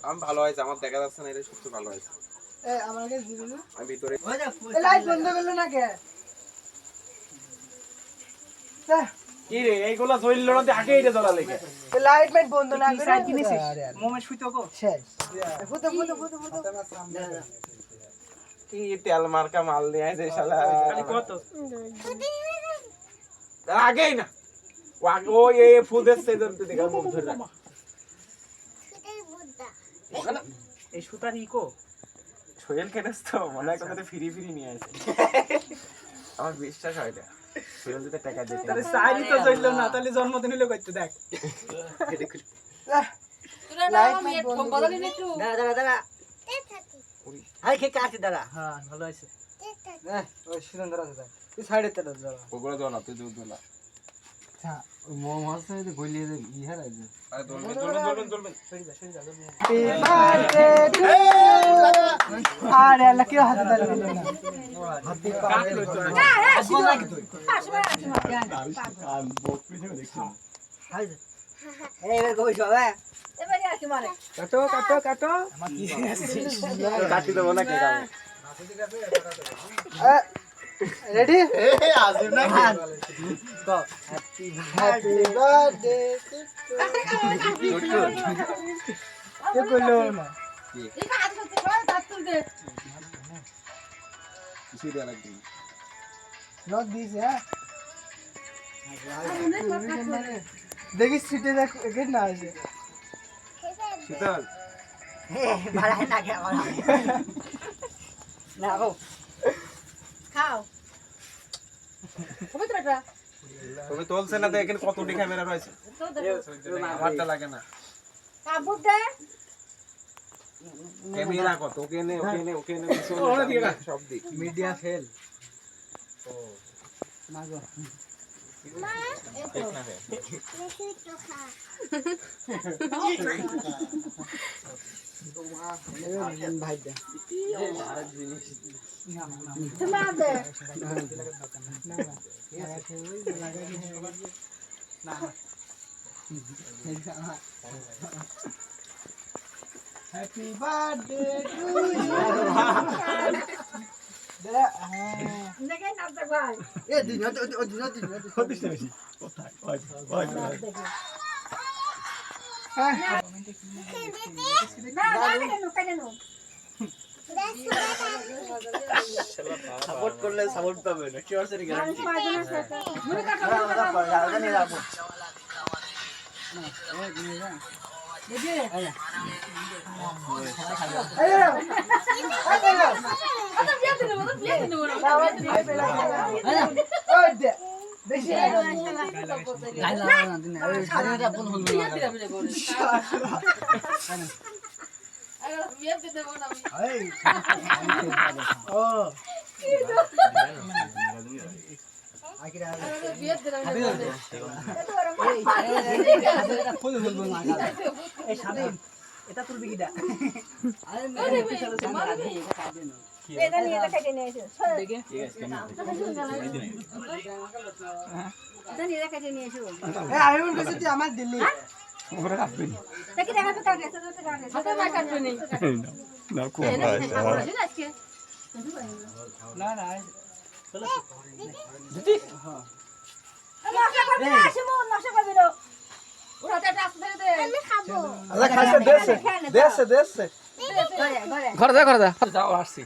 আমি ভালো হয়েছে, আমার দেখা যাচ্ছে না, এটা সত্যি ভালো হয়েছে। আমাকে দিবি না? আমি ভিতরে লাইট বন্ধ করলো না কে? কি রে এইগুলা জ্বললো না, আগে এটা জ্বলা লেগে। লাইট মাইট বন্ধ না করে সাইড কিনেছিস মোমে শুইতো গো শেষ। ফুটো। কি তেল মার্কা মাল নিয়ে আইছে শালা। খালি কত আগেই না ও এ ফুদের সেজন তুই দেখা মুখ ধরে রাখ। এই সুতার ইকো সোহেল কেনেস তো মনে হয় কোথাও ফ্রি নিয়ে আসে। আমার বিশ্বাস হয় না সোহেল যদি টাকা দিতে। তাহলে সাইডই তো চললো না, তাহলে জন্মদিন হলো কইতে দেখ। লাইট মাইট বন্ধ করে দাঁড়া আরে কে কাটে দাঁড়া হ্যাঁ ভালো আছে ওই সুন্দর আছে তুই সাইডে তেল দাও। ওগুলো জ্বলা তুই জ্বলা। আচ্ছা মোম আছে যে গলিয়ে দে ইহার আছে। আরে জ্বলবে। সরি যা হ্যাপি বার্থডে টু আরে আল্লাহ কেউ হাতে দাঁড়ালো না। হাতে কাটলো তো এই কই সবে কাটো আমার কি কাটি দেবো না কে খাবে? রেডি আসিফ না গো হ্যাপি বার্থডে কে কইলো না কিছু দেওয়া লাগবে না। লক দিস হ্যাঁ দেখি সিটে দেখ এখানে না আছে শীতল বাড়াই না কে আমার না গো তুমি তোলছে না তো এখানে কতটি ক্যামেরা রয়েছে? আমারটা লাগে না। ক্যামেরা কত ওখানে সব দিক মিডিয়া ফেল না গো ঠিক না রে। ভাই দে happy birthday to U A দিন সাপোর্ট করলে সাপোর্ট পাবে না কি আছে রে গ্যারান্টি এটা তুলবি কিটা আমার দিল্লি না না ঘরে যা যাও আসছি